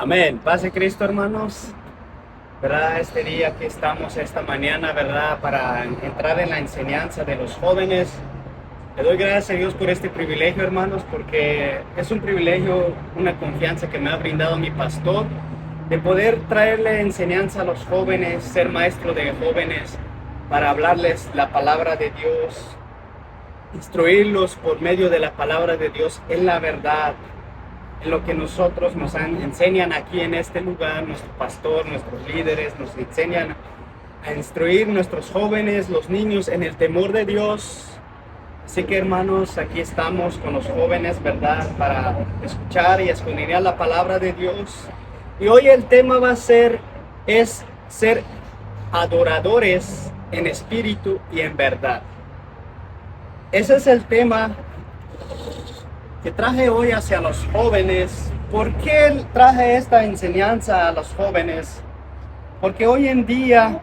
Amén. Paz de Cristo, hermanos. ¿Verdad? Este día que estamos esta mañana, ¿verdad? Para entrar en la enseñanza de los jóvenes. Le doy gracias a Dios por este privilegio, hermanos, porque es un privilegio, una confianza que me ha brindado mi pastor de poder traerle enseñanza a los jóvenes, ser maestro de jóvenes, para hablarles la palabra de Dios, instruirlos por medio de la palabra de Dios en la verdad, en lo que nosotros enseñan aquí en este lugar, nuestro pastor, nuestros líderes, nos enseñan a instruir nuestros jóvenes, los niños en el temor de Dios. Así que hermanos, aquí estamos con los jóvenes, ¿verdad? Para escuchar y escudriñar la palabra de Dios. Y hoy el tema es ser adoradores en espíritu y en verdad. Ese es el tema que traje hoy hacia los jóvenes. ¿Por qué traje esta enseñanza a los jóvenes? Porque hoy en día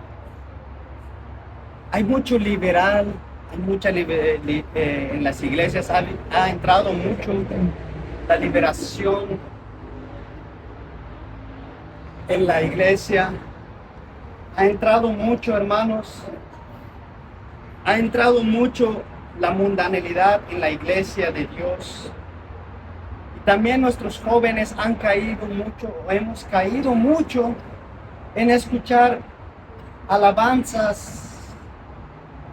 hay mucho liberal, hay mucha en las iglesias ha entrado mucho la liberación en la iglesia. Ha entrado mucho, hermanos, ha entrado mucho la mundanalidad en la iglesia de Dios. También nuestros jóvenes han caído mucho, o hemos caído mucho en escuchar alabanzas,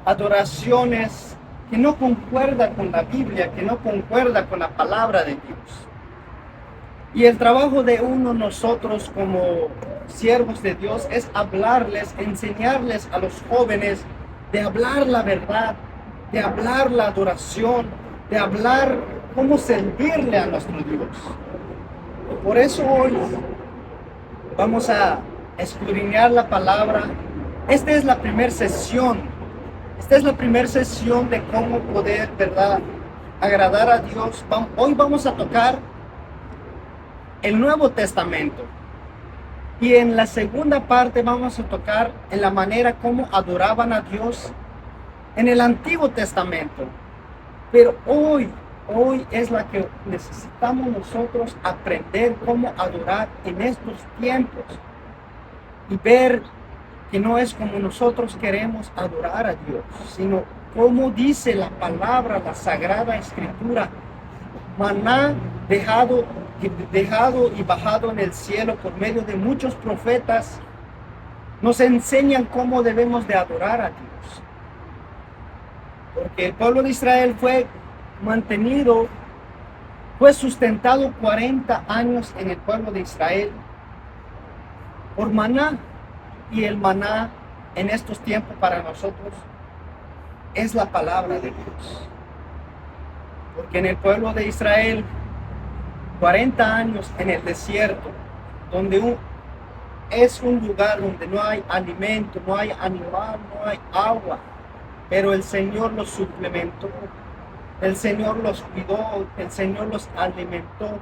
adoraciones que no concuerda con la Biblia, que no concuerda con la palabra de Dios. Y el trabajo de nosotros como siervos de Dios es hablarles, enseñarles a los jóvenes de hablar la verdad, de hablar la adoración, de hablar cómo servirle a nuestro Dios. Y por eso hoy vamos a escudriñar la palabra. Esta es la primera sesión. Esta es la primera sesión de cómo poder, ¿verdad?, agradar a Dios. Hoy vamos a tocar el Nuevo Testamento. Y en la segunda parte vamos a tocar en la manera como adoraban a Dios en el Antiguo Testamento. Pero hoy es la que necesitamos nosotros aprender cómo adorar en estos tiempos y ver que no es como nosotros queremos adorar a Dios, sino como dice la palabra, la Sagrada Escritura: maná dejado y bajado en el cielo por medio de muchos profetas, nos enseñan cómo debemos de adorar a Dios. Porque el pueblo de Israel fue sustentado 40 años en el pueblo de Israel por maná, y el maná en estos tiempos para nosotros es la palabra de Dios. Porque en el pueblo de Israel, 40 años en el desierto, donde es un lugar donde no hay alimento, no hay animal, no hay agua, pero el Señor los suplementó, el Señor los cuidó, el Señor los alimentó.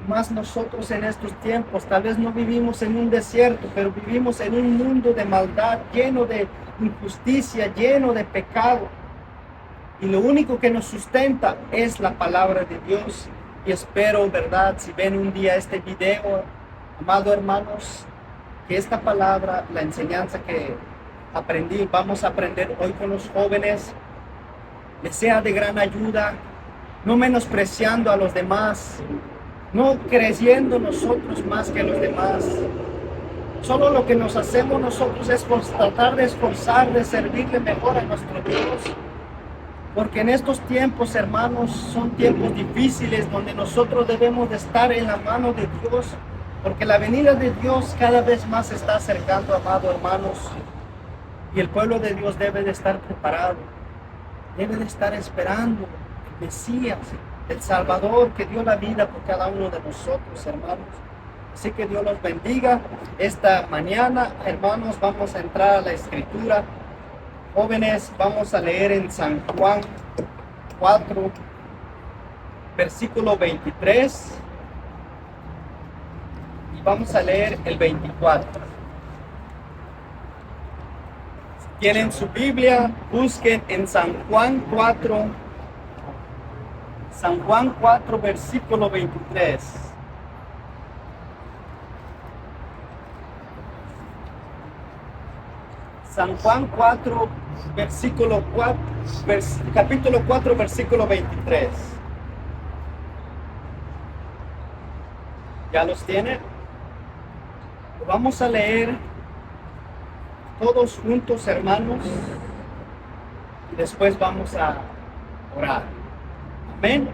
Más nosotros en estos tiempos, tal vez no vivimos en un desierto, pero vivimos en un mundo de maldad, lleno de injusticia, lleno de pecado. Y lo único que nos sustenta es la palabra de Dios. Y espero, ¿verdad?, si ven un día este video, amados hermanos, que esta palabra, la enseñanza que vamos a aprender hoy con los jóvenes, les sea de gran ayuda, no menospreciando a los demás, no creyendo nosotros más que los demás. Solo lo que nos hacemos nosotros es tratar de esforzar, de servirle mejor a nuestro Dios. Porque en estos tiempos, hermanos, son tiempos difíciles donde nosotros debemos de estar en la mano de Dios, porque la venida de Dios cada vez más se está acercando, amados hermanos, y el pueblo de Dios debe de estar preparado, debe de estar esperando el Mesías, el Salvador que dio la vida por cada uno de nosotros, hermanos. Así que Dios los bendiga. Esta mañana, hermanos, vamos a entrar a la Escritura. Jóvenes, vamos a leer en San Juan 4, versículo 23, y vamos a leer el 24. Si tienen su Biblia, busquen en San Juan 4, versículo 23. San Juan 4, capítulo 4, versículo 23. ¿Ya los tienen? Lo vamos a leer todos juntos, hermanos, y después vamos a orar. Amén.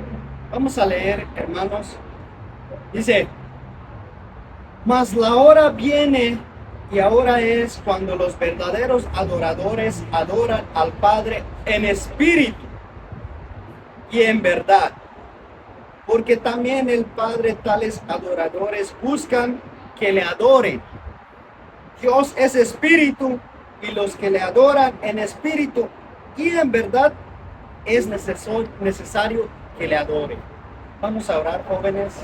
Vamos a leer, hermanos. Dice: mas la hora viene y ahora es cuando los verdaderos adoradores adoran al Padre en espíritu y en verdad, porque también el Padre tales adoradores buscan que le adoren. Dios es espíritu, y los que le adoran en espíritu y en verdad es necesario que le adoren. Vamos a orar, jóvenes,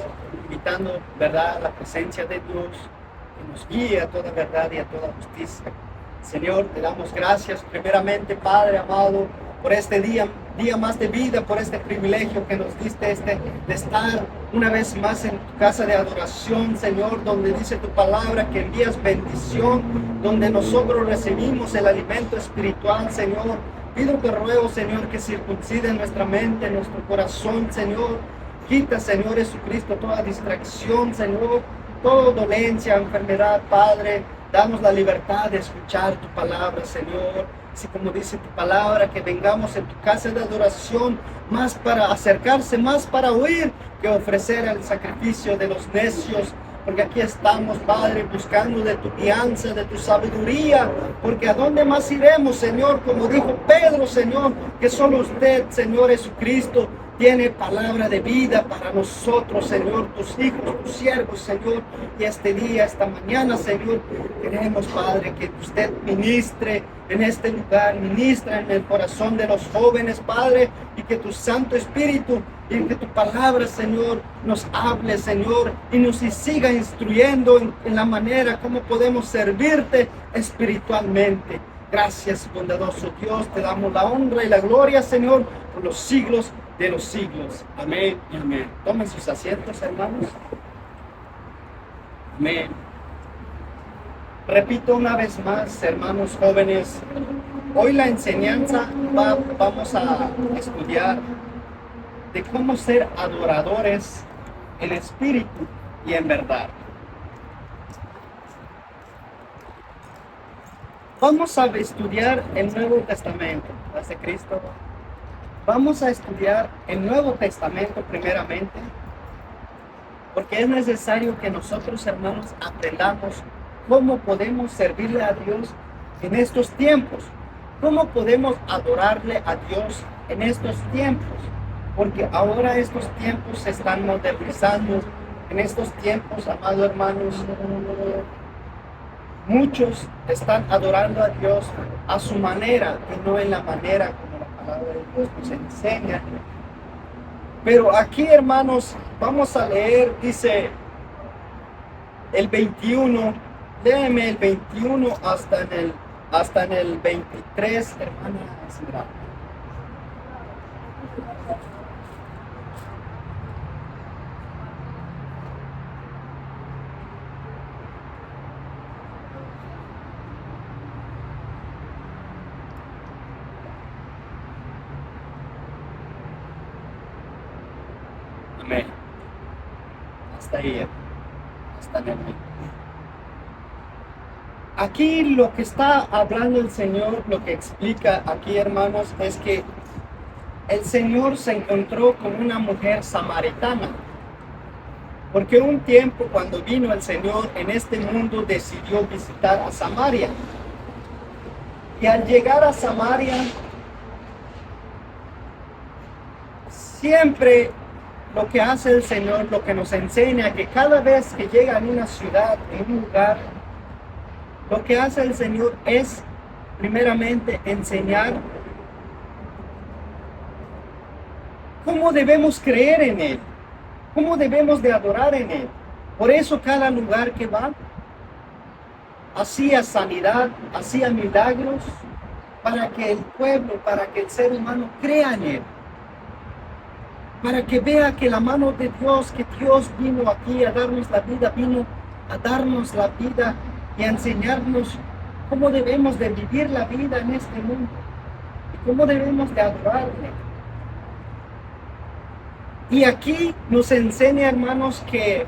invitando, verdad, la presencia de Dios que nos guíe a toda verdad y a toda justicia. Señor, te damos gracias primeramente, Padre amado, por este día más de vida, por este privilegio que nos diste de estar una vez más en tu casa de adoración, Señor, donde dice tu palabra que envías bendición, donde nosotros recibimos el alimento espiritual, Señor. Pido, te ruego, Señor, que circuncide nuestra mente, nuestro corazón, Señor. Quita, Señor Jesucristo, toda distracción, Señor, toda dolencia, enfermedad, Padre. Danos la libertad de escuchar tu palabra, Señor. Así como dice tu palabra, que vengamos en tu casa de adoración, más para acercarse, más para oír, que ofrecer el sacrificio de los necios. Porque aquí estamos, Padre, buscando de tu guianza, de tu sabiduría. Porque ¿a dónde más iremos, Señor? Como dijo Pedro, Señor, que solo usted, Señor Jesucristo, tiene palabra de vida para nosotros, Señor, tus hijos, tus siervos, Señor. Y este día, esta mañana, Señor, queremos, Padre, que usted ministre en este lugar, ministra en el corazón de los jóvenes, Padre, y que tu Santo Espíritu y que tu palabra, Señor, nos hable, Señor, y nos siga instruyendo en la manera como podemos servirte espiritualmente. Gracias, bondadoso Dios, te damos la honra y la gloria, Señor, por los siglos de los siglos. Amén y amén. Tomen sus asientos, hermanos. Amén. Repito una vez más, hermanos jóvenes, hoy la enseñanza vamos a estudiar de cómo ser adoradores en espíritu y en verdad. Vamos a estudiar el Nuevo Testamento, gracias a Cristo. Vamos a estudiar el Nuevo Testamento primeramente, porque es necesario que nosotros, hermanos, aprendamos cómo podemos servirle a Dios en estos tiempos, cómo podemos adorarle a Dios en estos tiempos, porque ahora estos tiempos se están modernizando. En estos tiempos, amados hermanos, muchos están adorando a Dios a su manera y no en la manera como la palabra de Dios nos enseña. Pero aquí, hermanos, vamos a leer, dice el 21, léeme el 21 hasta en el 23, hermana Sandra. Amén. Hasta ahí, hasta en el 20. Aquí lo que está hablando el Señor, lo que explica aquí, hermanos, es que el Señor se encontró con una mujer samaritana. Porque un tiempo cuando vino el Señor en este mundo decidió visitar a Samaria. Y al llegar a Samaria, siempre lo que hace el Señor, lo que nos enseña, que cada vez que llega en una ciudad, en un lugar, lo que hace el Señor es primeramente enseñar cómo debemos creer en Él, cómo debemos de adorar en Él. Por eso cada lugar que va, hacía sanidad, hacía milagros, para que el pueblo, para que el ser humano crea en Él, para que vea que la mano de Dios, que Dios vino aquí a darnos la vida, vino a darnos la vida y a enseñarnos cómo debemos de vivir la vida en este mundo y cómo debemos de adorarle. Y aquí nos enseña, hermanos, que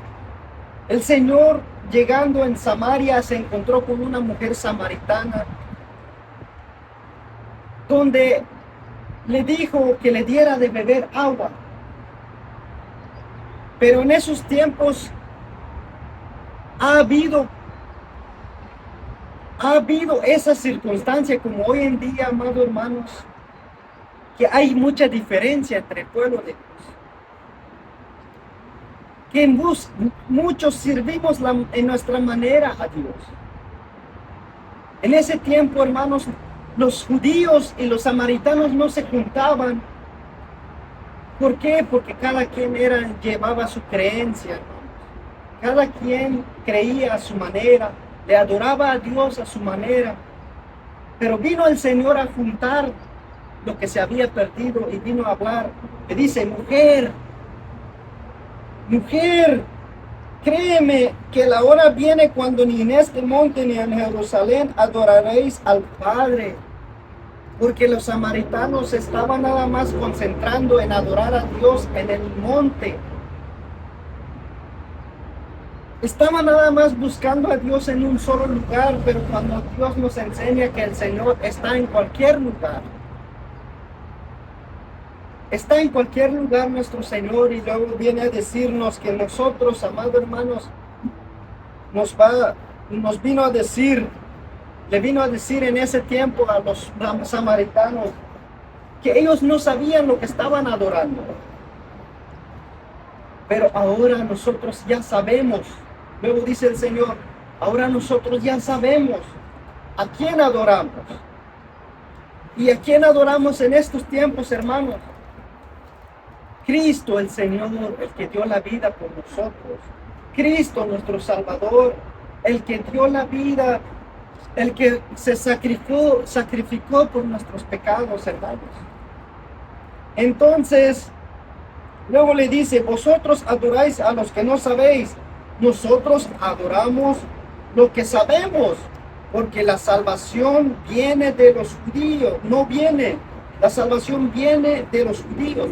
el Señor, llegando en Samaria, se encontró con una mujer samaritana, donde le dijo que le diera de beber agua. Pero en esos tiempos ha habido esa circunstancia, como hoy en día, amados hermanos, que hay mucha diferencia entre el pueblo de Dios. Que muchos servimos en nuestra manera a Dios. En ese tiempo, hermanos, los judíos y los samaritanos no se juntaban. ¿Por qué? Porque cada quien llevaba su creencia, hermanos. Cada quien creía a su manera, le adoraba a Dios a su manera. Pero vino el Señor a juntar lo que se había perdido y vino a hablar. Le dice: mujer, créeme que la hora viene cuando ni en este monte ni en Jerusalén adoraréis al Padre. Porque los samaritanos estaban nada más concentrando en adorar a Dios en el monte. Estaban nada más buscando a Dios en un solo lugar, pero cuando Dios nos enseña que el Señor está en cualquier lugar. Está en cualquier lugar nuestro Señor, y luego viene a decirnos que nosotros, amados hermanos, le vino a decir en ese tiempo a los samaritanos que ellos no sabían lo que estaban adorando. Pero ahora nosotros ya sabemos. Luego dice el Señor: ahora nosotros ya sabemos a quién adoramos. ¿Y a quién adoramos en estos tiempos, hermanos? Cristo el Señor, el que dio la vida por nosotros. Cristo nuestro Salvador, el que dio la vida, el que se sacrificó por nuestros pecados, hermanos. Entonces, luego le dice: vosotros adoráis a los que no sabéis. Nosotros adoramos lo que sabemos, porque la salvación viene de los judíos. La salvación viene de los judíos.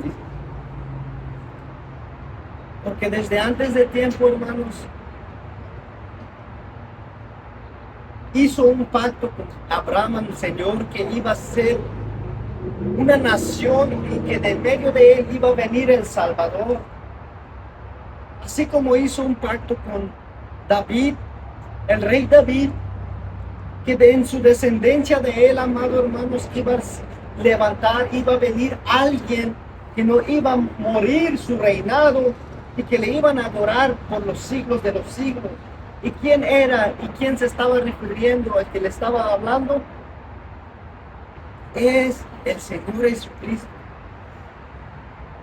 Porque desde antes de tiempo, hermanos, hizo un pacto con Abraham, el Señor, que iba a ser una nación y que de medio de él iba a venir el Salvador. Así como hizo un pacto con David, el rey David, que en su descendencia de él, amados hermanos, iba a venir alguien que no iba a morir su reinado y que le iban a adorar por los siglos de los siglos. ¿Y quién era y quién se estaba refiriendo al que le estaba hablando? Es el Señor Jesucristo.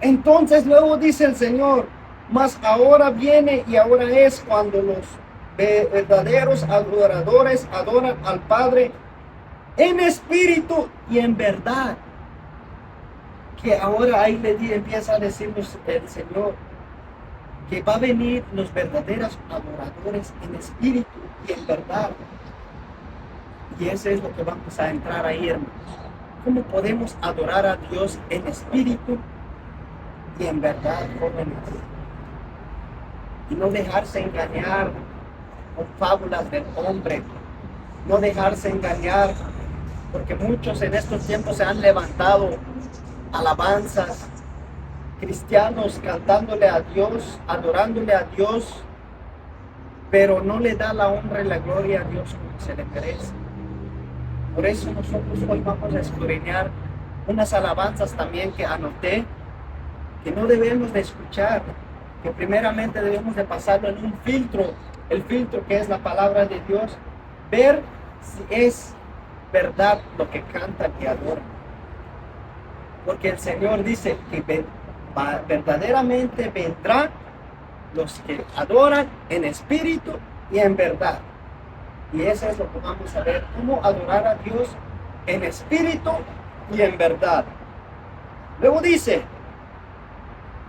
Entonces luego dice el Señor: mas ahora viene y ahora es cuando los verdaderos adoradores adoran al Padre en espíritu y en verdad. Que ahora ahí empieza a decirnos el Señor que va a venir los verdaderos adoradores en espíritu y en verdad. Y eso es lo que vamos a entrar ahí, hermanos. ¿Cómo podemos adorar a Dios en espíritu y en verdad, jóvenes? Y no dejarse engañar con fábulas del hombre. No dejarse engañar, porque muchos en estos tiempos se han levantado alabanzas, cristianos cantándole a Dios, adorándole a Dios, pero no le da la honra y la gloria a Dios como se le merece. Por eso nosotros hoy vamos a escudriñar unas alabanzas también que anoté, que no debemos de escuchar, que primeramente debemos de pasarlo en un filtro, el filtro que es la palabra de Dios, ver si es verdad lo que cantan y adoran. Porque el Señor dice que verdaderamente vendrán los que adoran en espíritu y en verdad. Y eso es lo que vamos a ver, cómo adorar a Dios en espíritu y en verdad. Luego dice: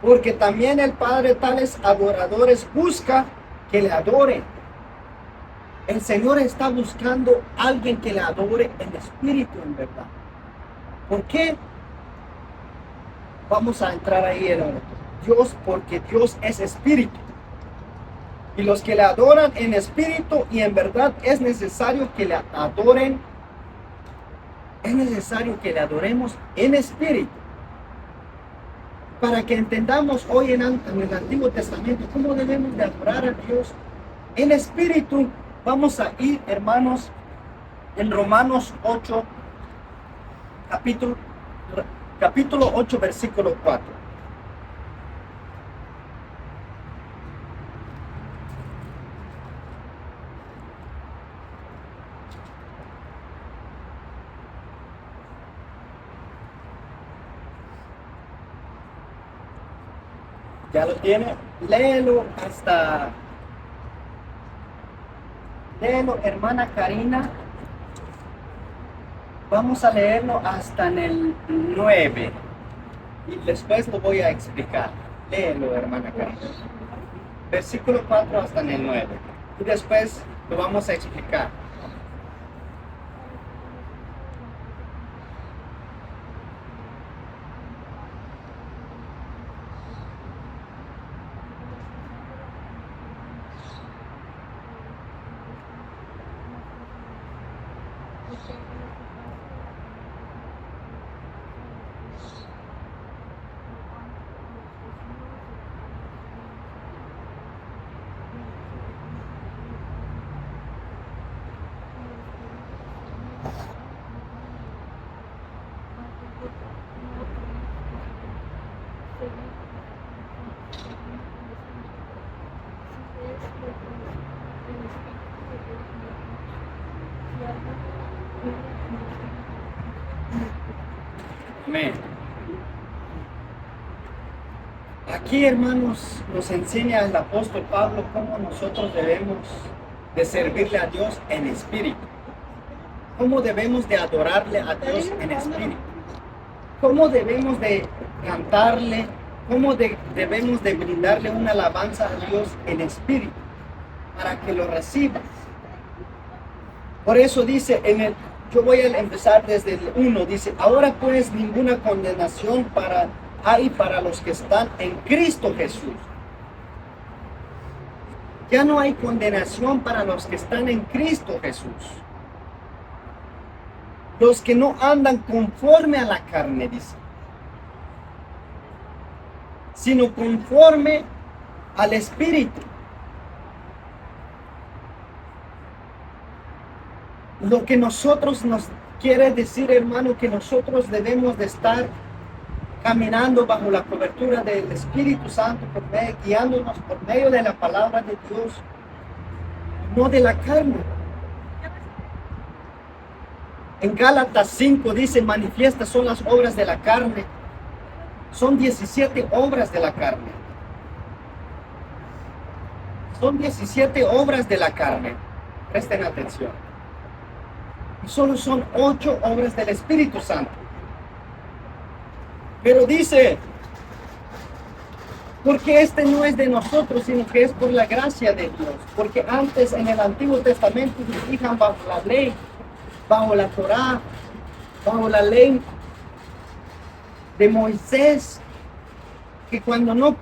porque también el Padre tales adoradores busca que le adoren. El Señor está buscando a alguien que le adore en espíritu, en verdad. ¿Por qué? Vamos a entrar ahí en Dios, porque Dios es espíritu. Y los que le adoran en espíritu y en verdad es necesario que le adoren. Es necesario que le adoremos en espíritu. Para que entendamos hoy en el Antiguo Testamento cómo debemos de adorar a Dios en espíritu, vamos a ir, hermanos, en Romanos 8, capítulo 8, versículo 4. ¿Ya lo tiene? Léelo, hermana Karina. Vamos a leerlo hasta en el 9 y después lo voy a explicar. Léelo, hermana Karina. Versículo 4 hasta en el 9 y después lo vamos a explicar. Amén. Aquí, hermanos, nos enseña el apóstol Pablo cómo nosotros debemos de servirle a Dios en espíritu. Cómo debemos de adorarle a Dios en espíritu. Cómo debemos de cantarle. Cómo debemos de brindarle una alabanza a Dios en espíritu. Para que lo reciba. Por eso dice yo voy a empezar desde el 1, dice, ahora pues ninguna condenación hay para los que están en Cristo Jesús. Ya no hay condenación para los que están en Cristo Jesús. Los que no andan conforme a la carne, dice, sino conforme al Espíritu. Lo que nosotros nos quiere decir, hermano, que nosotros debemos de estar caminando bajo la cobertura del Espíritu Santo, guiándonos por medio de la palabra de Dios, no de la carne. En Gálatas 5 dice, manifiestas son las obras de la carne. Son 17 obras de la carne. Son 17 obras de la carne. Presten atención. Y solo son 8 obras del Espíritu Santo. Pero dice, porque este no es de nosotros, sino que es por la gracia de Dios. Porque antes en el Antiguo Testamento vivían bajo la ley, bajo la Torá, bajo la ley de Moisés, que cuando no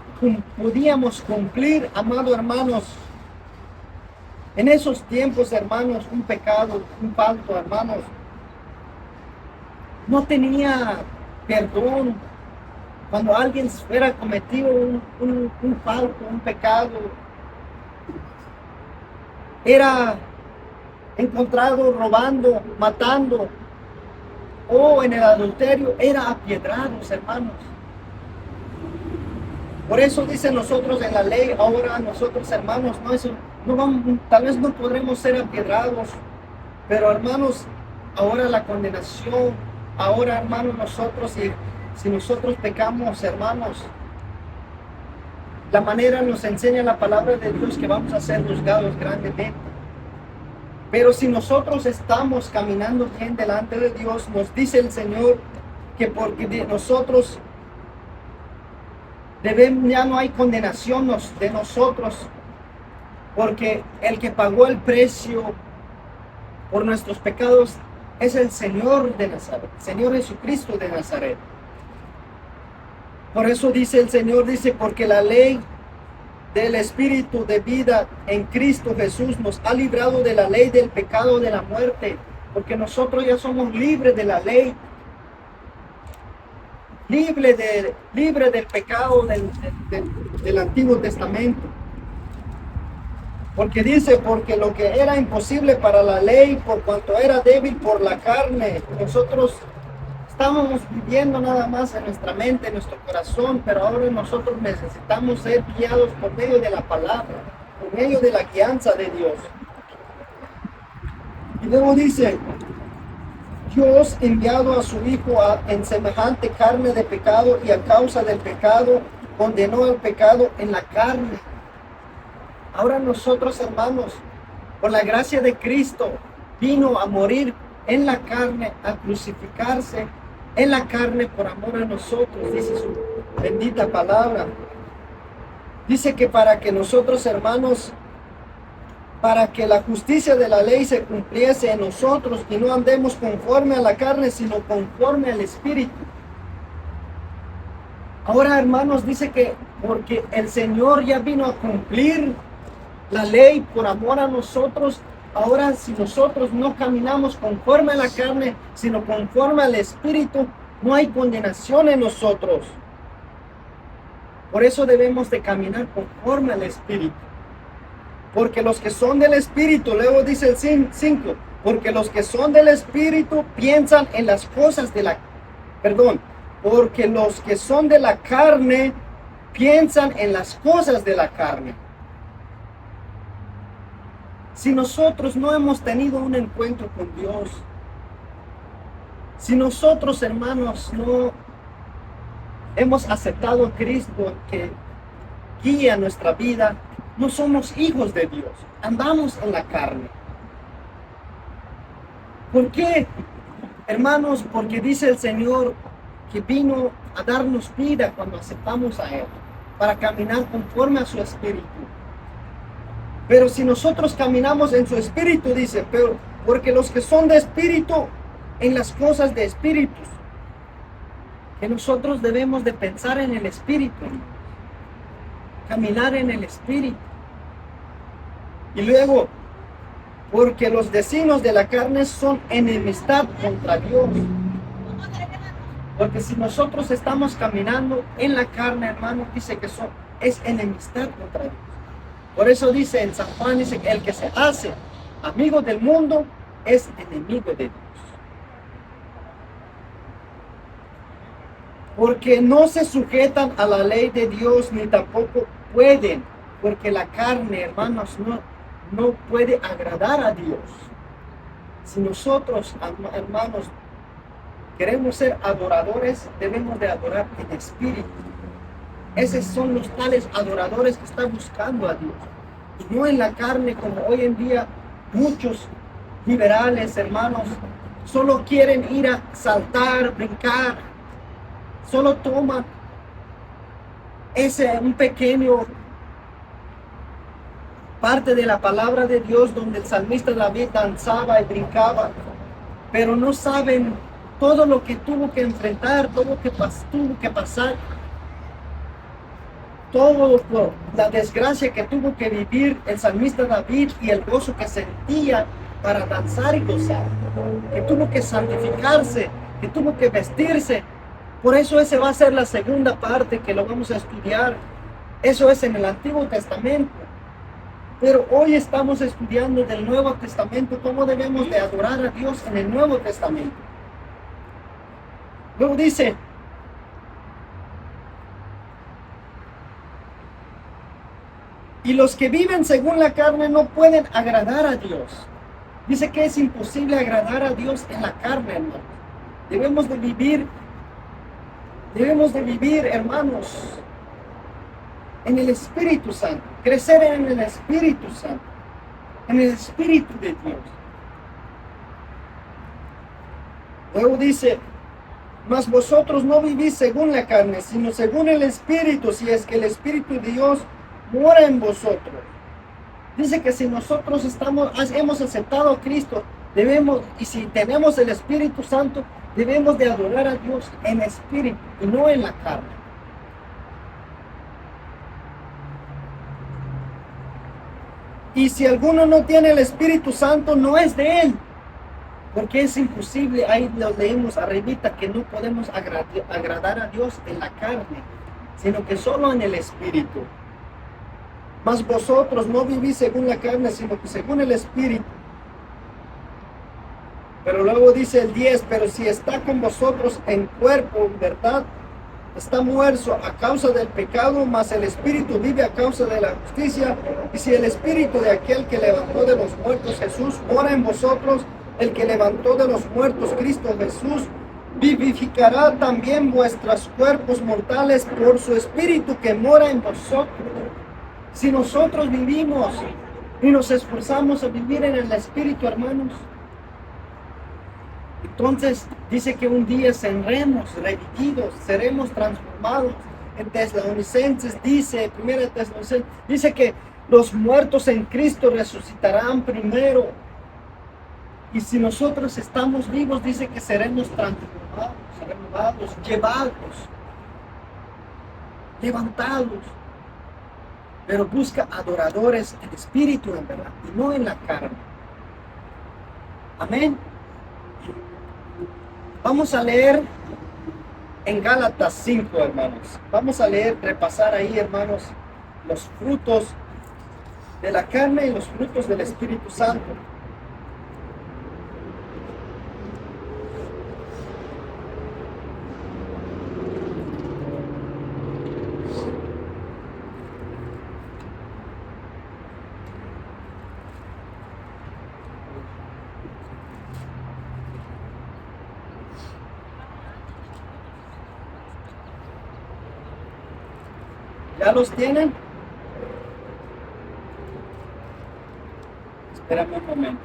podíamos cumplir, amados hermanos, en esos tiempos, hermanos, un pecado, un falto, hermanos, no tenía perdón. Cuando alguien fuera cometido un falto, un pecado, era encontrado robando, matando, o en el adulterio, era apiedrados, hermanos. Por eso dicen nosotros en la ley, ahora nosotros, hermanos, tal vez no podremos ser apiedrados, pero hermanos, ahora la condenación, ahora, hermanos, nosotros, si nosotros pecamos, hermanos, la manera nos enseña la palabra de Dios que vamos a ser juzgados grandemente. Pero si nosotros estamos caminando bien delante de Dios, nos dice el Señor que porque de nosotros ya no hay condenación de nosotros porque el que pagó el precio por nuestros pecados es el Señor de Nazaret, Señor Jesucristo de Nazaret. Por eso dice el Señor, dice, porque la ley del Espíritu de vida en Cristo Jesús nos ha librado de la ley del pecado, de la muerte, porque nosotros ya somos libres de la ley, libre del pecado del Antiguo Testamento. Porque dice, porque lo que era imposible para la ley, por cuanto era débil por la carne, nosotros estábamos viviendo nada más en nuestra mente, en nuestro corazón, pero ahora nosotros necesitamos ser guiados por medio de la palabra, por medio de la guianza de Dios. Y luego dice, Dios enviado a su Hijo en semejante carne de pecado y a causa del pecado condenó al pecado en la carne. Ahora nosotros, hermanos, por la gracia de Cristo, vino a morir en la carne, a crucificarse en la carne por amor a nosotros, dice su bendita palabra. Dice que para que nosotros, hermanos, para que la justicia de la ley se cumpliese en nosotros y no andemos conforme a la carne, sino conforme al Espíritu. Ahora, hermanos, dice que porque el Señor ya vino a cumplir la ley por amor a nosotros, ahora si nosotros no caminamos conforme a la carne, sino conforme al Espíritu, no hay condenación en nosotros. Por eso debemos de caminar conforme al Espíritu. Porque los que son del Espíritu, luego dice el 5, porque los que son del Espíritu piensan en las cosas de la... porque los que son de la carne piensan en las cosas de la carne. Si nosotros no hemos tenido un encuentro con Dios, si nosotros, hermanos, no hemos aceptado a Cristo que guía nuestra vida, no somos hijos de Dios, andamos en la carne. ¿Por qué, hermanos? Porque dice el Señor que vino a darnos vida cuando aceptamos a Él, para caminar conforme a su Espíritu. Pero si nosotros caminamos en su Espíritu, dice, pero porque los que son de Espíritu, en las cosas de Espíritus, que nosotros debemos de pensar en el Espíritu, caminar en el Espíritu. Y luego, porque los designios de la carne son enemistad contra Dios. Porque si nosotros estamos caminando en la carne, hermano, dice que es enemistad contra Dios. Por eso dice en San Juan, dice que el que se hace amigo del mundo es enemigo de Dios. Porque no se sujetan a la ley de Dios, ni tampoco pueden, porque la carne, hermanos, no puede agradar a Dios. Si nosotros, hermanos, queremos ser adoradores, debemos de adorar en espíritu. Esos son los tales adoradores que están buscando a Dios. Y no en la carne, como hoy en día muchos liberales, hermanos, solo quieren ir a saltar, brincar. Solo toman un pequeño parte de la palabra de Dios donde el salmista David danzaba y brincaba, pero no saben todo lo que tuvo que enfrentar, todo lo que tuvo que pasar, todo la desgracia que tuvo que vivir el salmista David y el gozo que sentía para danzar y gozar, que tuvo que santificarse, que tuvo que vestirse. Por eso esa va a ser la segunda parte que lo vamos a estudiar. Eso es en el Antiguo Testamento. Pero hoy estamos estudiando del Nuevo Testamento, cómo debemos de adorar a Dios en el Nuevo Testamento. Luego dice, y los que viven según la carne no pueden agradar a Dios. Dice que es imposible agradar a Dios en la carne, hermanos. Debemos de vivir, hermanos, en el Espíritu Santo, crecer en el Espíritu Santo, en el Espíritu de Dios. Luego dice, mas vosotros no vivís según la carne, sino según el Espíritu, si es que el Espíritu de Dios mora en vosotros. Dice que si nosotros hemos aceptado a Cristo, debemos, y si tenemos el Espíritu Santo, debemos de adorar a Dios en espíritu y no en la carne. Y si alguno no tiene el Espíritu Santo, no es de él. Porque es imposible, ahí lo leímos arribita, que no podemos agradar a Dios en la carne, sino que solo en el Espíritu. Mas vosotros no vivís según la carne, sino que según el Espíritu. Pero luego dice el 10, pero si está con vosotros en cuerpo, en verdad, está muerto a causa del pecado, mas el Espíritu vive a causa de la justicia. Y si el Espíritu de aquel que levantó de los muertos Jesús mora en vosotros, el que levantó de los muertos Cristo Jesús, vivificará también vuestros cuerpos mortales por su Espíritu que mora en vosotros. Si nosotros vivimos y nos esforzamos a vivir en el Espíritu, hermanos, entonces dice que un día seremos revividos, seremos transformados. En Tesalonicenses dice, 1 Tesalonicenses, dice que los muertos en Cristo resucitarán primero. Y si nosotros estamos vivos, dice que seremos transformados, renovados, llevados, levantados. Pero busca adoradores en espíritu, en verdad, y no en la carne. Amén. Vamos a leer en Gálatas 5, hermanos. Vamos a leer, repasar ahí, hermanos, los frutos de la carne y los frutos del Espíritu Santo. ¿Ya los tienen? Espérame un momento.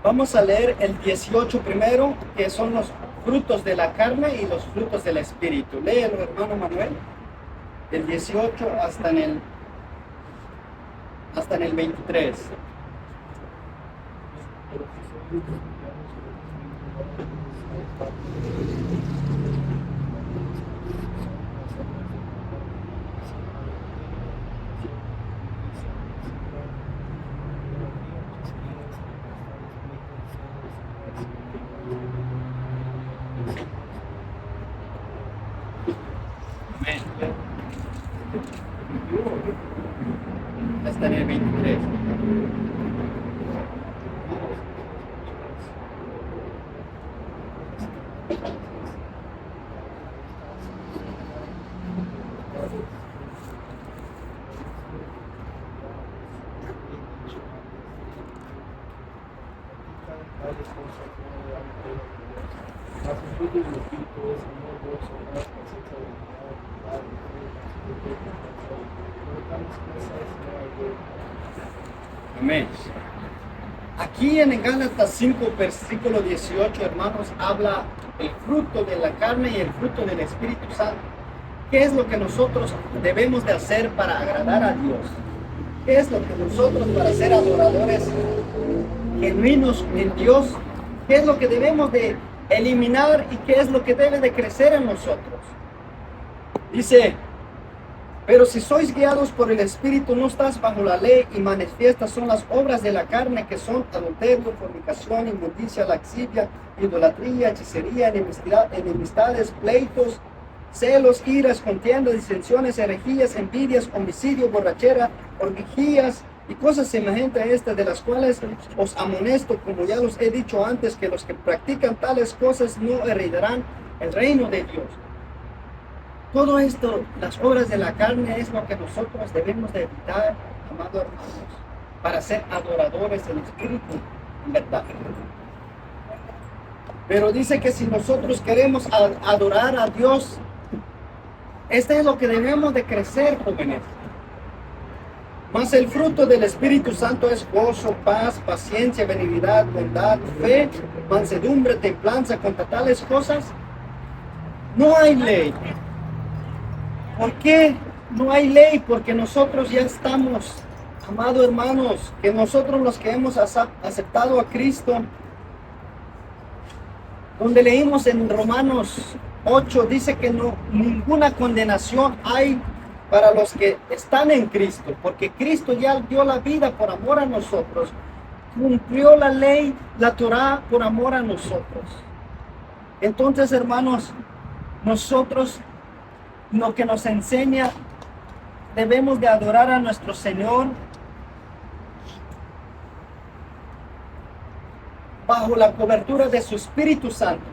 Vamos a leer el 18 primero, que son los frutos de la carne y los frutos del Espíritu. Léelo, hermano Manuel. Del 18 hasta en el 23. Hasta en el 23. Amén. Aquí en Gálatas 5, versículo 18, hermanos, habla el fruto de la carne y el fruto del Espíritu Santo. ¿Qué es lo que nosotros debemos de hacer para agradar a Dios? ¿Qué es lo que nosotros, para ser adoradores genuinos en Dios, qué es lo que debemos de eliminar y qué es lo que debe de crecer en nosotros? Dice: pero si sois guiados por el Espíritu, no estás bajo la ley, y manifiestas son las obras de la carne, que son adulterio, fornicación, inmundicia, laxivia, idolatría, hechicería, enemistades, pleitos, celos, iras, contiendas, disensiones, herejías, envidias, homicidio, borrachera, orgías y cosas semejantes a estas, de las cuales os amonesto, como ya los he dicho antes, que los que practican tales cosas no heredarán el reino de Dios. Todo esto, las obras de la carne, es lo que nosotros debemos de evitar, amados hermanos, para ser adoradores en espíritu, en verdad. Pero dice que si nosotros queremos adorar a Dios, este es lo que debemos de crecer, jóvenes. Mas el fruto del Espíritu Santo es gozo, paz, paciencia, benignidad, bondad, fe, mansedumbre, templanza. Contra tales cosas no hay ley. ¿Por qué no hay ley? Porque nosotros ya estamos, amados hermanos, que nosotros los que hemos aceptado a Cristo, donde leímos en Romanos 8, dice que no, ninguna condenación hay para los que están en Cristo, porque Cristo ya dio la vida por amor a nosotros, cumplió la ley, la Torá, por amor a nosotros. Entonces, hermanos, nosotros, lo que nos enseña, debemos de adorar a nuestro Señor bajo la cobertura de su Espíritu Santo,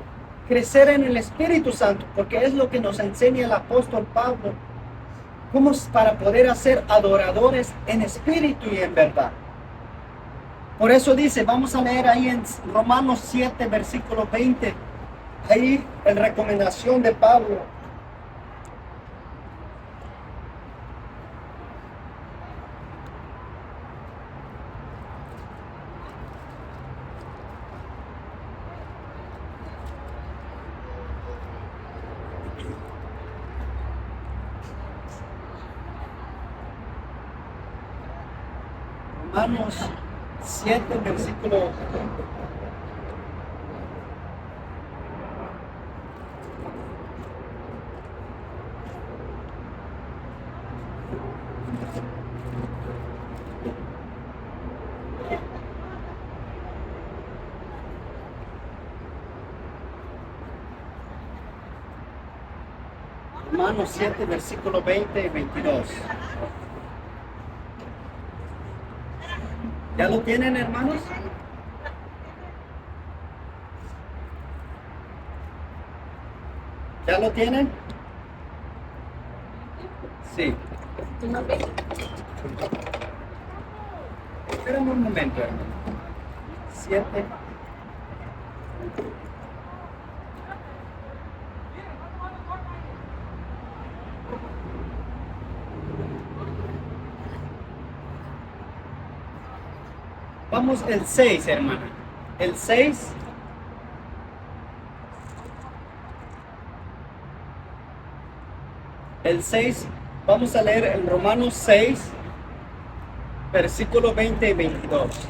crecer en el Espíritu Santo, porque es lo que nos enseña el apóstol Pablo, cómo es para poder ser adoradores en espíritu y en verdad. Por eso dice, vamos a leer ahí en Romanos 7, versículo 20, ahí en recomendación de Pablo. Romanos 7, versículo 7, versículo 20 y 22. ¿Ya lo tienen, hermanos? ¿Ya lo tienen? Sí. Espérame un momento, hermano. 7. Vamos el 6, hermano. El 6. El 6, vamos a leer en Romanos 6, versículo 20 y 22.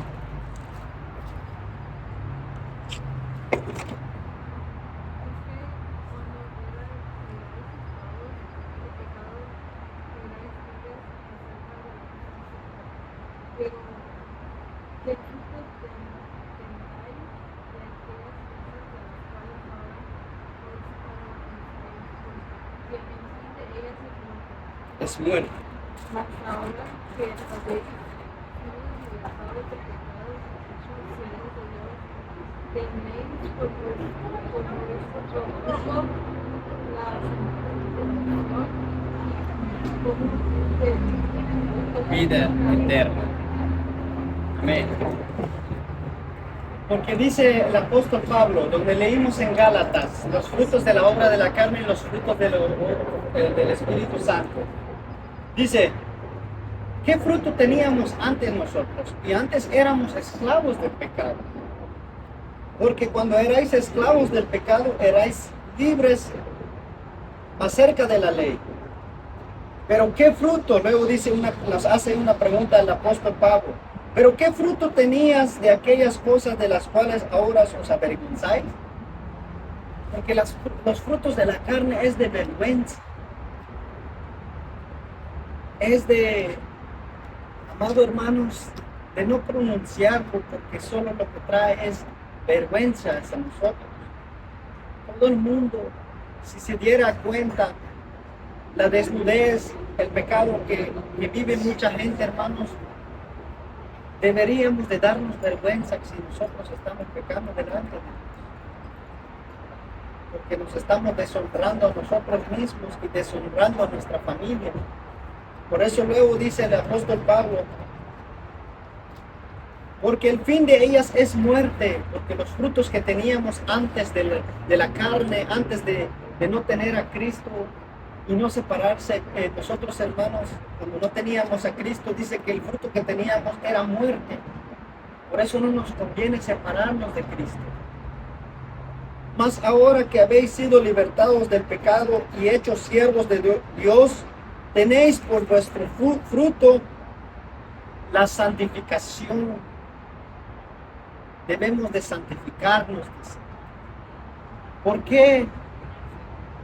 Es muerto. Mas ahora que habéis sido libertados de pecados, hechos fieles de Dios, tenéis por vuestro gozo la santificación y Vida eterna. Amén. Porque dice el apóstol Pablo, donde leímos en Gálatas, los frutos de la obra de la carne y los frutos del Espíritu Santo. Dice, ¿qué fruto teníamos antes nosotros? Y antes éramos esclavos del pecado. Porque cuando erais esclavos del pecado, erais libres acerca de la ley. Pero ¿qué fruto? Luego dice nos hace una pregunta el apóstol Pablo. ¿Pero qué fruto tenías de aquellas cosas de las cuales ahora os avergonzáis? Porque los frutos de la carne es de vergüenza. Es de, amados hermanos, de no pronunciarlo, porque solo lo que trae es vergüenza hacia nosotros. Todo el mundo, si se diera cuenta, la desnudez, el pecado que vive mucha gente, hermanos, deberíamos de darnos vergüenza si nosotros estamos pecando delante de Dios. Porque nos estamos deshonrando a nosotros mismos y deshonrando a nuestra familia. Por eso luego dice el apóstol Pablo, porque el fin de ellas es muerte, porque los frutos que teníamos antes de la carne, antes de no tener a Cristo, y no separarse. Nosotros, hermanos, cuando no teníamos a Cristo, dice que el fruto que teníamos era muerte. Por eso no nos conviene separarnos de Cristo. Mas ahora que habéis sido libertados del pecado y hechos siervos de Dios, tenéis por vuestro fruto la santificación. Debemos de santificarnos. ¿Por qué?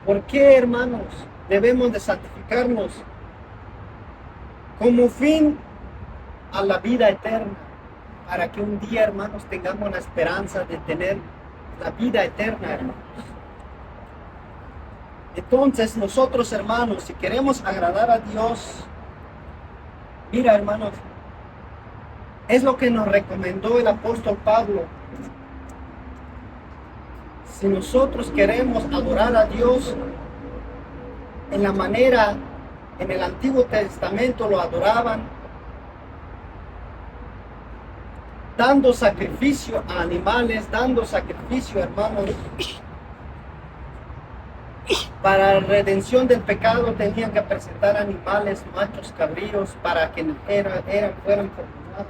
¿Por qué, hermanos, debemos de santificarnos? Como fin a la vida eterna, para que un día, hermanos, tengamos la esperanza de tener la vida eterna, hermanos. Entonces nosotros, hermanos, si queremos agradar a Dios, mira, hermanos, es lo que nos recomendó el apóstol Pablo. Si nosotros queremos adorar a Dios en la manera, en el Antiguo Testamento lo adoraban, dando sacrificio a animales, dando sacrificio, hermanos, para redención del pecado tenían que presentar animales, machos, cabríos, para que fueran perdonados.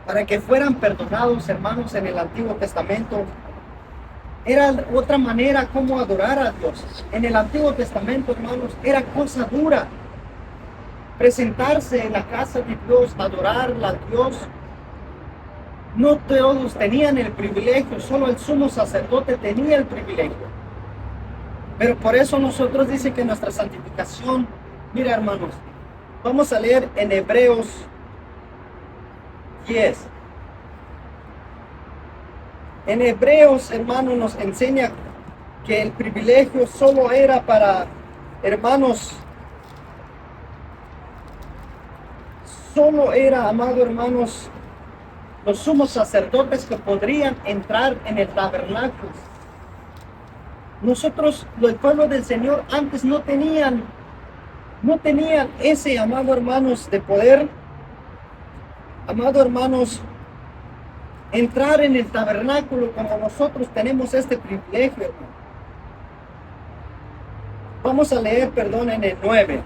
Para que fueran perdonados, hermanos, en el Antiguo Testamento. Era otra manera como adorar a Dios. En el Antiguo Testamento, hermanos, era cosa dura. Presentarse en la casa de Dios, adorar a Dios. No todos tenían el privilegio, solo el sumo sacerdote tenía el privilegio. Pero por eso nosotros dice que nuestra santificación, mira, hermanos, vamos a leer en Hebreos 10. En Hebreos, hermanos, nos enseña que el privilegio solo era para, hermanos, solo era, amados hermanos, los sumos sacerdotes que podrían entrar en el tabernáculo. Nosotros, el pueblo del Señor, antes no tenían ese, amado hermanos, de poder, amado hermanos, entrar en el tabernáculo como nosotros tenemos este privilegio, hermano. Vamos a leer, perdón, en el 9.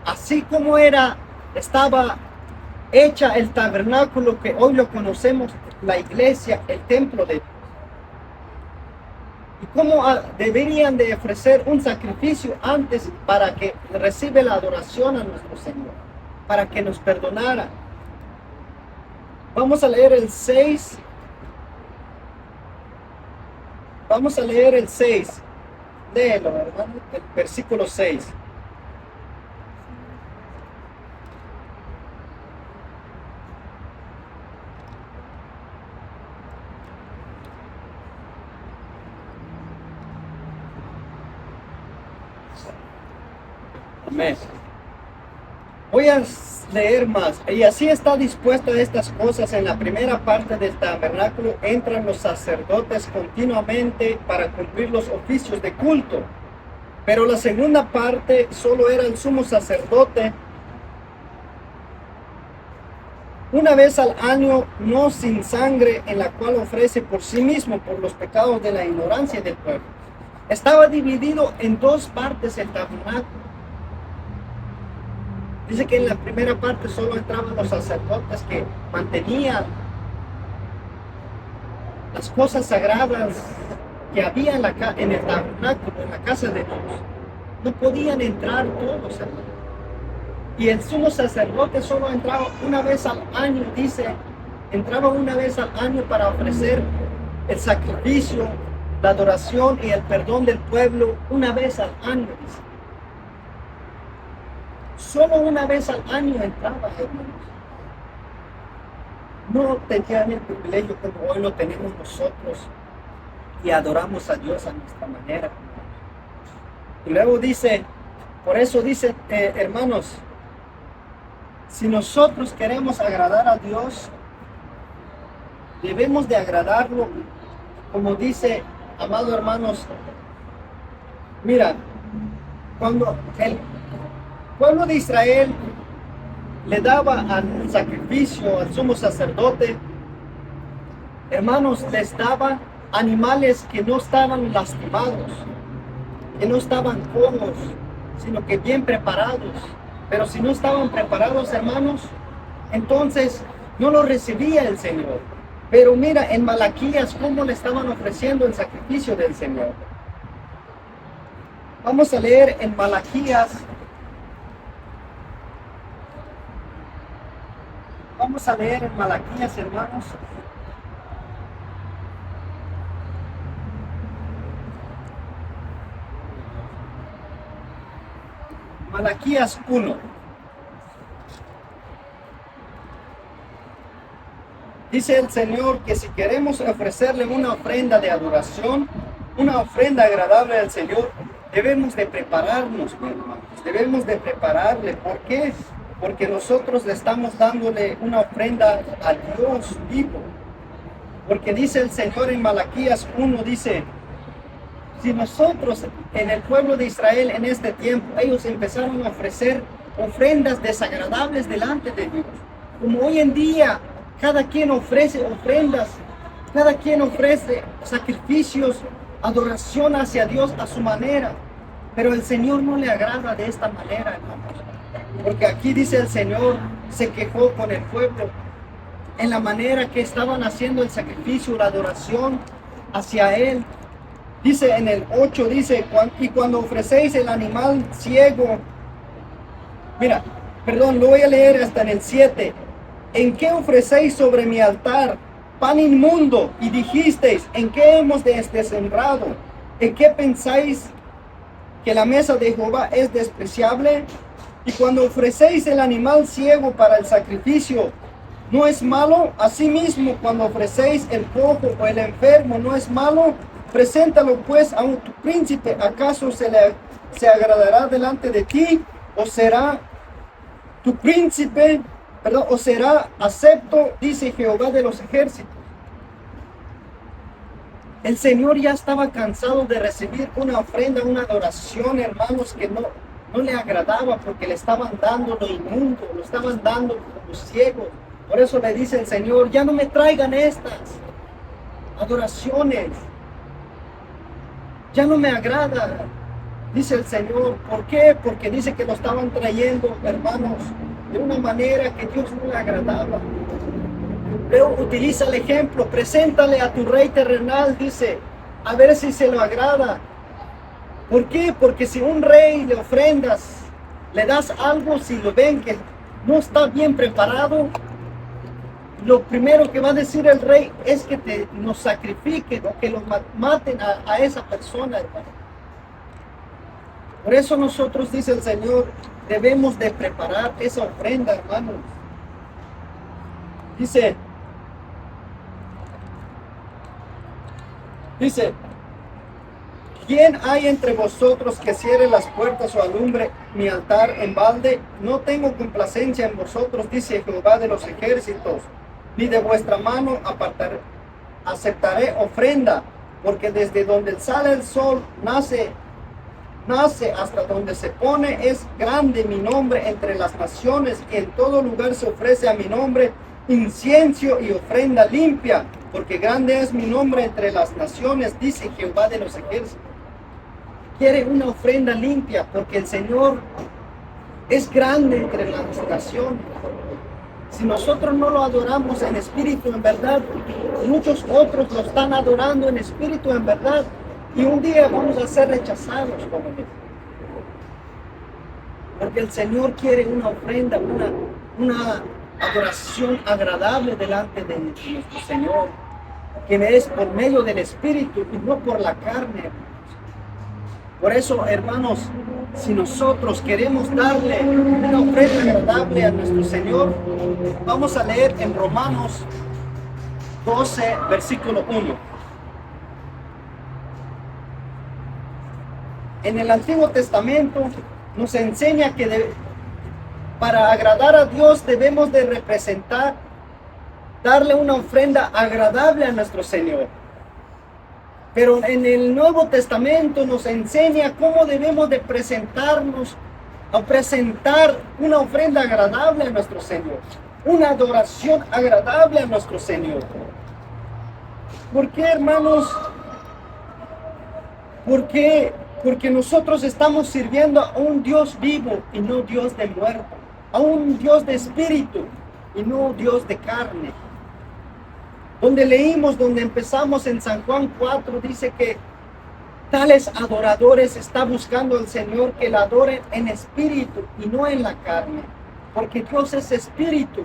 Así como estaba hecha el tabernáculo que hoy lo conocemos, la iglesia, el templo de Dios. Y cómo deberían de ofrecer un sacrificio antes para que reciba la adoración a nuestro Señor, para que nos perdonara. Vamos a leer el 6. Vamos a leer el 6. Léelo, hermano, el versículo 6. Amén. Voy a leer más. Y así está dispuesta estas cosas. En la primera parte del tabernáculo entran los sacerdotes continuamente para cumplir los oficios de culto. Pero la segunda parte solo era el sumo sacerdote una vez al año, no sin sangre, en la cual ofrece por sí mismo por los pecados de la ignorancia del pueblo. Estaba dividido en dos partes el tabernáculo. Dice que en la primera parte solo entraban los sacerdotes que mantenían las cosas sagradas que había en el tabernáculo, en la casa de Dios. No podían entrar todos, hermanos. Y el sumo sacerdote solo entraba una vez al año, dice, entraba una vez al año para ofrecer el sacrificio, la adoración y el perdón del pueblo, una vez al año, dice. Solo una vez al año entraba, hermanos. No tenían el privilegio como hoy lo tenemos nosotros y adoramos a Dios a nuestra manera. Y luego dice, por eso dice, hermanos, si nosotros queremos agradar a Dios, debemos de agradarlo, como dice, amados hermanos, mira, cuando el pueblo de Israel le daba al sacrificio al sumo sacerdote, hermanos, les daba animales que no estaban lastimados, que no estaban cojos, sino que bien preparados. Pero si no estaban preparados, hermanos, entonces no lo recibía el Señor. Pero mira en Malaquías cómo le estaban ofreciendo el sacrificio del Señor. Vamos a leer en Malaquías. Vamos a leer en Malaquías, hermanos. Malaquías 1. Dice el Señor que si queremos ofrecerle una ofrenda de adoración, una ofrenda agradable al Señor, debemos de prepararnos, mi hermanos. Debemos de prepararle. ¿Por qué? Porque nosotros le estamos dándole una ofrenda a Dios vivo. Porque dice el Señor en Malaquías 1, dice, si nosotros en el pueblo de Israel en este tiempo, ellos empezaron a ofrecer ofrendas desagradables delante de Dios. Como hoy en día, cada quien ofrece ofrendas, cada quien ofrece sacrificios, adoración hacia Dios a su manera. Pero el Señor no le agrada de esta manera, hermanos. Porque aquí dice el Señor, se quejó con el pueblo en la manera que estaban haciendo el sacrificio, la adoración hacia Él. Dice en el 8, dice, y cuando ofrecéis el animal ciego, lo voy a leer hasta en el 7. ¿En qué ofrecéis sobre mi altar pan inmundo? Y dijisteis, ¿en qué hemos dessembrado? ¿En qué pensáis que la mesa de Jehová es despreciable? Y cuando ofrecéis el animal ciego para el sacrificio, ¿no es malo? Asimismo, cuando ofrecéis el cojo o el enfermo, ¿no es malo? Preséntalo pues a tu príncipe. ¿Acaso se agradará delante de ti? ¿O será tu príncipe, o será acepto? Dice Jehová de los ejércitos. El Señor ya estaba cansado de recibir una ofrenda, una adoración, hermanos, que no le agradaba, porque le estaban dando lo inmundo, lo estaban dando como ciegos. Por eso le dice el Señor, ya no me traigan estas adoraciones. Ya no me agrada, dice el Señor. ¿Por qué? Porque dice que lo estaban trayendo, hermanos, de una manera que Dios no le agradaba. Luego utiliza el ejemplo, preséntale a tu rey terrenal, dice, a ver si se lo agrada. ¿Por qué? Porque si un rey le ofrendas, le das algo, si lo ven que no está bien preparado, lo primero que va a decir el rey es que nos sacrifiquen o que lo maten a esa persona, hermano. Por eso nosotros, dice el Señor, debemos de preparar esa ofrenda, hermanos. Dice, ¿quién hay entre vosotros que cierre las puertas o alumbre mi altar en balde? No tengo complacencia en vosotros, dice Jehová de los ejércitos, ni de vuestra mano aceptaré ofrenda, porque desde donde sale el sol nace hasta donde se pone, es grande mi nombre entre las naciones, y en todo lugar se ofrece a mi nombre incienso y ofrenda limpia, porque grande es mi nombre entre las naciones, dice Jehová de los ejércitos. Quiere una ofrenda limpia, porque el Señor es grande entre las naciones. Si nosotros no lo adoramos en espíritu, en verdad, muchos otros lo están adorando en espíritu, en verdad, y un día vamos a ser rechazados, jóvenes. Porque el Señor quiere una ofrenda, una adoración agradable delante de nuestro Señor, que es por medio del espíritu y no por la carne. Por eso, hermanos, si nosotros queremos darle una ofrenda agradable a nuestro Señor, vamos a leer en Romanos 12, versículo 1. En el Antiguo Testamento nos enseña que para agradar a Dios debemos de representar, darle una ofrenda agradable a nuestro Señor. Pero en el Nuevo Testamento nos enseña cómo debemos de presentarnos o presentar una ofrenda agradable a nuestro Señor, una adoración agradable a nuestro Señor. ¿Por qué, hermanos? ¿Por qué? Porque nosotros estamos sirviendo a un Dios vivo y no Dios de muerto, a un Dios de espíritu y no Dios de carne. Donde leímos, donde empezamos en San Juan 4, dice que tales adoradores está buscando el Señor que la adoren en espíritu y no en la carne, porque Dios es espíritu.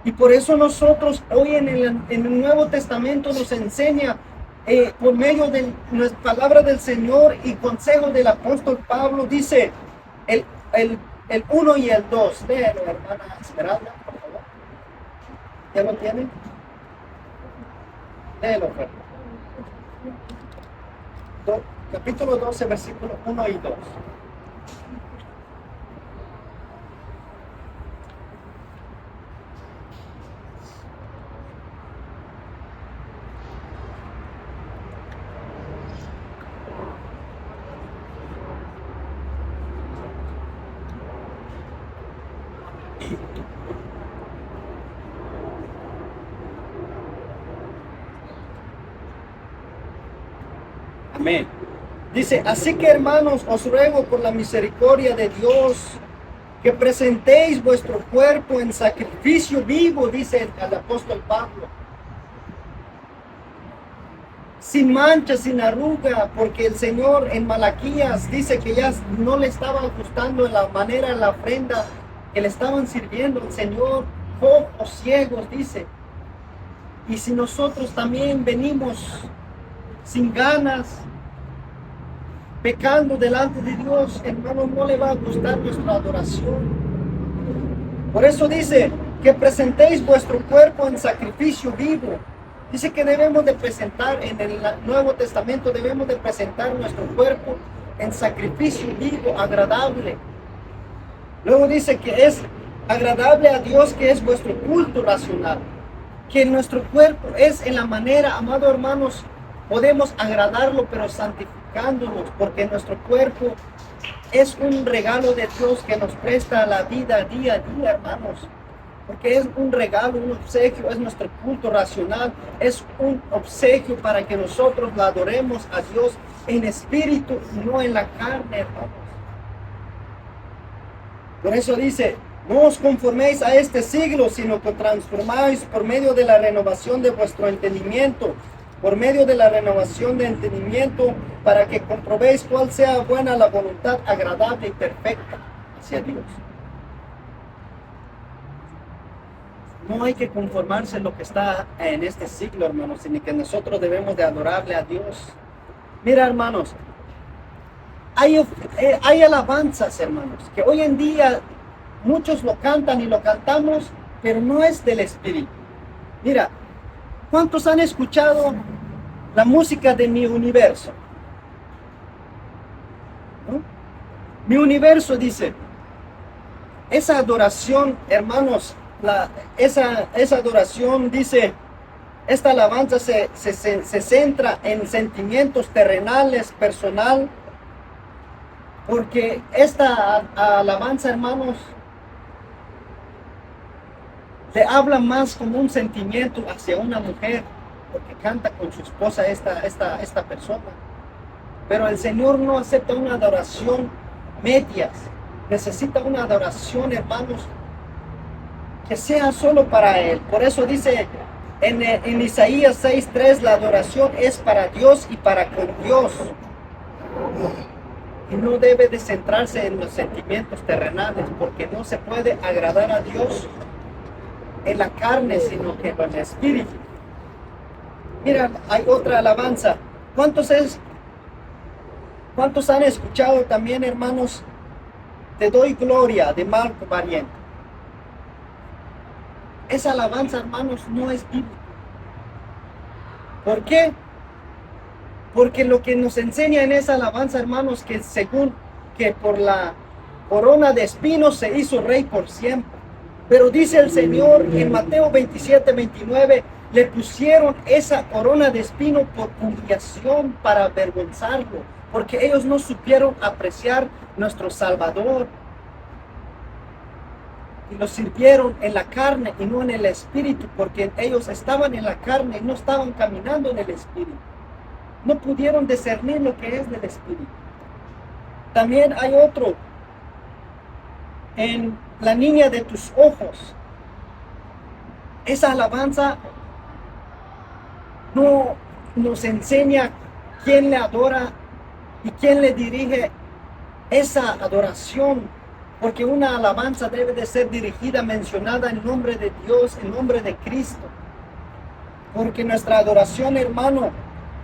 Y por eso nosotros hoy en el Nuevo Testamento nos enseña por medio de la palabra del Señor y consejo del apóstol Pablo, dice el 1 y el 2. Léelo, hermana Esmeralda, por favor. ¿Ya lo tienen? Léelo, capítulo 12, versículos 1 y 2. Amén. Dice, así que hermanos, os ruego por la misericordia de Dios que presentéis vuestro cuerpo en sacrificio vivo, dice el apóstol Pablo, sin mancha, sin arruga, porque el Señor en Malaquías dice que ya no le estaba ajustando en la manera, la ofrenda que le estaban sirviendo el Señor, ojos ciegos, dice. Y si nosotros también venimos sin ganas, pecando delante de Dios, hermano, no le va a gustar nuestra adoración. Por eso dice que presentéis vuestro cuerpo en sacrificio vivo. Dice que debemos de presentar, en el Nuevo Testamento debemos de presentar nuestro cuerpo en sacrificio vivo, agradable. Luego dice que es agradable a Dios, que es vuestro culto racional. Que nuestro cuerpo es en la manera, amados hermanos, podemos agradarlo, pero santificándonos, porque nuestro cuerpo es un regalo de Dios que nos presta la vida día a día, hermanos. Porque es un regalo, un obsequio, es nuestro culto racional, es un obsequio para que nosotros la adoremos a Dios en espíritu y no en la carne, hermanos. Por eso dice, no os conforméis a este siglo, sino que transformáis por medio de la renovación de vuestro entendimiento, por medio de la renovación de entendimiento, para que comprobéis cuál sea buena la voluntad agradable y perfecta hacia Dios. No hay que conformarse a lo que está en este siglo, hermanos, sino que nosotros debemos de adorarle a Dios. Mira, hermanos, hay alabanzas, hermanos, que hoy en día muchos lo cantan y lo cantamos, pero no es del Espíritu. Mira, ¿cuántos han escuchado la música de Mi Universo? ¿No? Mi Universo dice, esa adoración, hermanos, esa adoración dice, esta alabanza se centra en sentimientos terrenales, personal, porque esta alabanza, hermanos, le habla más como un sentimiento hacia una mujer, porque canta con su esposa esta persona. Pero el Señor no acepta una adoración medias, necesita una adoración, hermanos, que sea solo para Él. Por eso dice en Isaías 6:3, la adoración es para Dios y para con Dios. Y no debe de centrarse en los sentimientos terrenales, porque no se puede agradar a Dios en la carne, sino que en el espíritu. Mira, hay otra alabanza. ¿Cuántos han escuchado también, hermanos, Te doy gloria, de Marco Barrientos? Esa alabanza, hermanos, no es bíblica. ¿Por qué? Porque lo que nos enseña en esa alabanza, hermanos, que según que por la corona de espinos se hizo rey por siempre. Pero dice el Señor en Mateo 27:29, le pusieron esa corona de espino por humillación, para avergonzarlo, porque ellos no supieron apreciar nuestro Salvador. y los sirvieron en la carne y no en el espíritu, porque ellos estaban en la carne y no estaban caminando en el espíritu. No pudieron discernir lo que es del espíritu. También hay otro, en la niña de tus ojos. Esa alabanza no nos enseña quién le adora y quién le dirige esa adoración, porque una alabanza debe de ser dirigida, mencionada en nombre de Dios, en nombre de Cristo, porque nuestra adoración, hermano,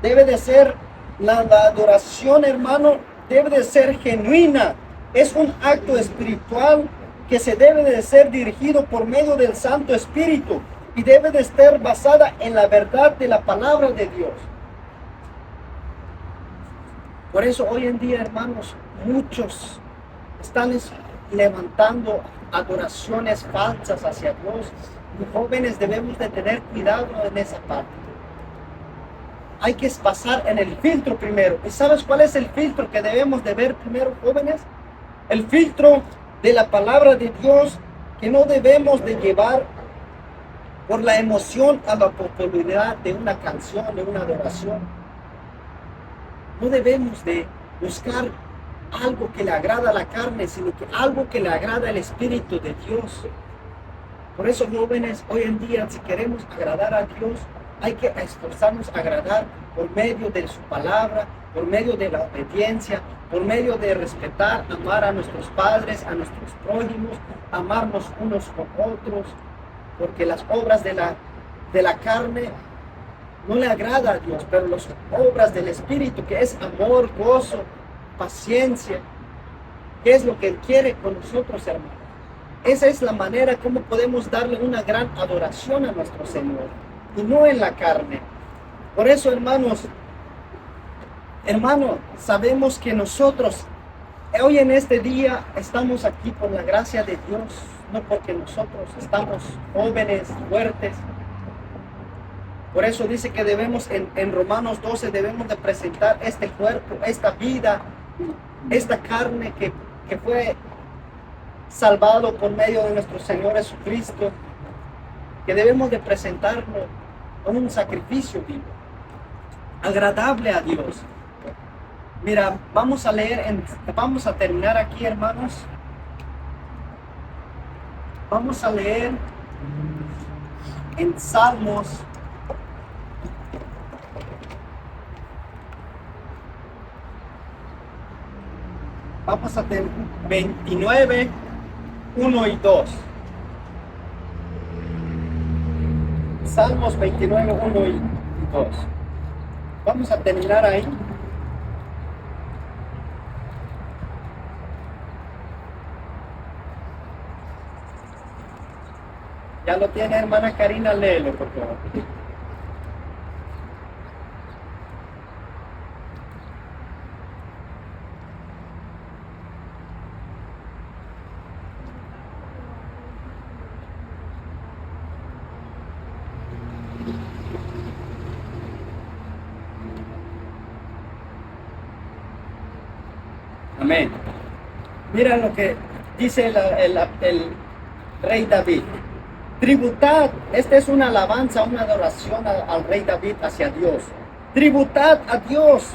debe de ser, la adoración, hermano, debe de ser genuina. Es un acto espiritual que se debe de ser dirigido por medio del Santo Espíritu y debe de estar basada en la verdad de la palabra de Dios. Por eso hoy en día, hermanos, muchos están levantando adoraciones falsas hacia Dios. Los jóvenes debemos de tener cuidado en esa parte. Hay que pasar en el filtro primero. ¿Y sabes cuál es el filtro que debemos de ver primero, jóvenes? El filtro de la palabra de Dios, que no debemos de llevar por la emoción a la popularidad de una canción, de una adoración. No debemos de buscar algo que le agrada a la carne, sino que algo que le agrada al Espíritu de Dios. Por eso, jóvenes, hoy en día, si queremos agradar a Dios, hay que esforzarnos a agradar por medio de su palabra, por medio de la obediencia, por medio de respetar, amar a nuestros padres, a nuestros prójimos, amarnos unos con otros, porque las obras de la carne no le agrada a Dios, pero las obras del Espíritu, que es amor, gozo, paciencia, que es lo que Él quiere con nosotros, hermanos. Esa es la manera como podemos darle una gran adoración a nuestro Señor, y no en la carne. Por eso, hermanos, sabemos que nosotros hoy en este día estamos aquí por la gracia de Dios, no porque nosotros estamos jóvenes, fuertes. Por eso dice que debemos, en Romanos 12, debemos de presentar este cuerpo, esta vida, esta carne que fue salvado por medio de nuestro Señor Jesucristo, que debemos de presentarlo como un sacrificio vivo, agradable a Dios. Mira, vamos a terminar aquí, hermanos. Vamos a leer en Salmos 29, 1 y 2. Salmos 29, 1 y 2. Vamos a terminar ahí. Ya lo tiene, hermana Karina, léelo, por favor. Amén. Mira lo que dice el rey David. Tributad, esta es una alabanza, una adoración al rey David hacia Dios. Tributad a Dios.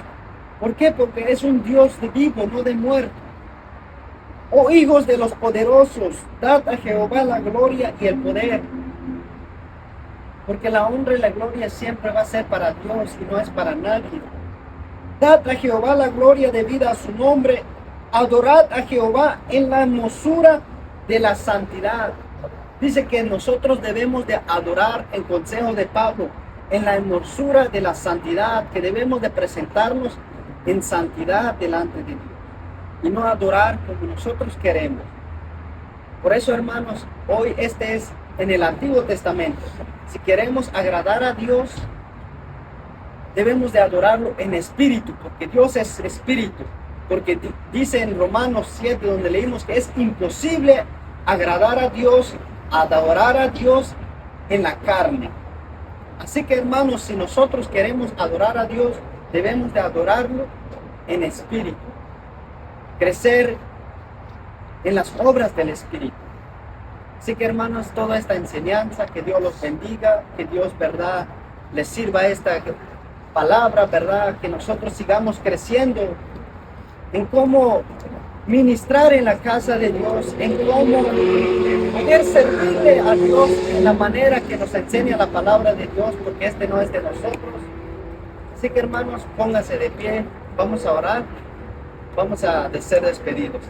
¿Por qué? Porque es un Dios de vivo, no de muerto. Oh hijos de los poderosos, dad a Jehová la gloria y el poder. Porque la honra y la gloria siempre va a ser para Dios y no es para nadie. Dad a Jehová la gloria debida a su nombre. Adorad a Jehová en la hermosura de la santidad. Dice que nosotros debemos de adorar, el consejo de Pablo, en la hermosura de la santidad, que debemos de presentarnos en santidad delante de Dios y no adorar como nosotros queremos. Por eso, hermanos, hoy este es en el Antiguo Testamento. Si queremos agradar a Dios, debemos de adorarlo en espíritu, porque Dios es espíritu. Porque dice en Romanos 7, donde leímos que es imposible agradar a Dios, adorar a Dios en la carne. Así que, hermanos, si nosotros queremos adorar a Dios, debemos de adorarlo en espíritu. Crecer en las obras del Espíritu. Así que hermanos, toda esta enseñanza, que Dios los bendiga, que Dios, verdad, les sirva esta palabra, verdad, que nosotros sigamos creciendo en cómo ministrar en la casa de Dios, en cómo poder servirle a Dios en la manera que nos enseña la palabra de Dios, porque este no es de nosotros. Así que hermanos, pónganse de pie, vamos a orar, vamos a ser despedidos.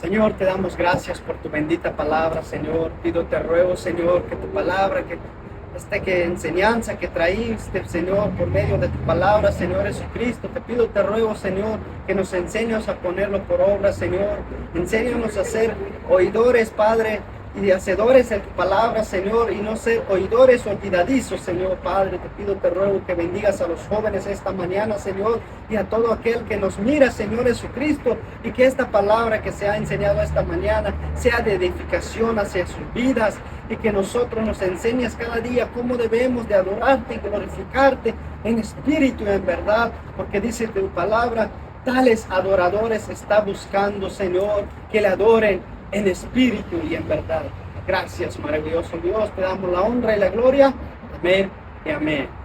Señor, te damos gracias por tu bendita palabra, Señor. Te ruego, Señor, que tu palabra, que enseñanza que traíste, Señor, por medio de tu palabra, Señor Jesucristo, te ruego, Señor, que nos enseñes a ponerlo por obra, Señor. Enséñanos a ser oidores, Padre, y hacedores de tu palabra, Señor, y no ser oidores olvidadizos, Señor Padre. Te ruego que bendigas a los jóvenes esta mañana, Señor, y a todo aquel que nos mira, Señor Jesucristo, y que esta palabra que se ha enseñado esta mañana sea de edificación hacia sus vidas, y que nosotros nos enseñes cada día cómo debemos de adorarte y glorificarte en espíritu y en verdad, porque dice tu palabra, tales adoradores está buscando, Señor, que le adoren en espíritu y en verdad. Gracias, maravilloso Dios, te damos la honra y la gloria. Amén y amén.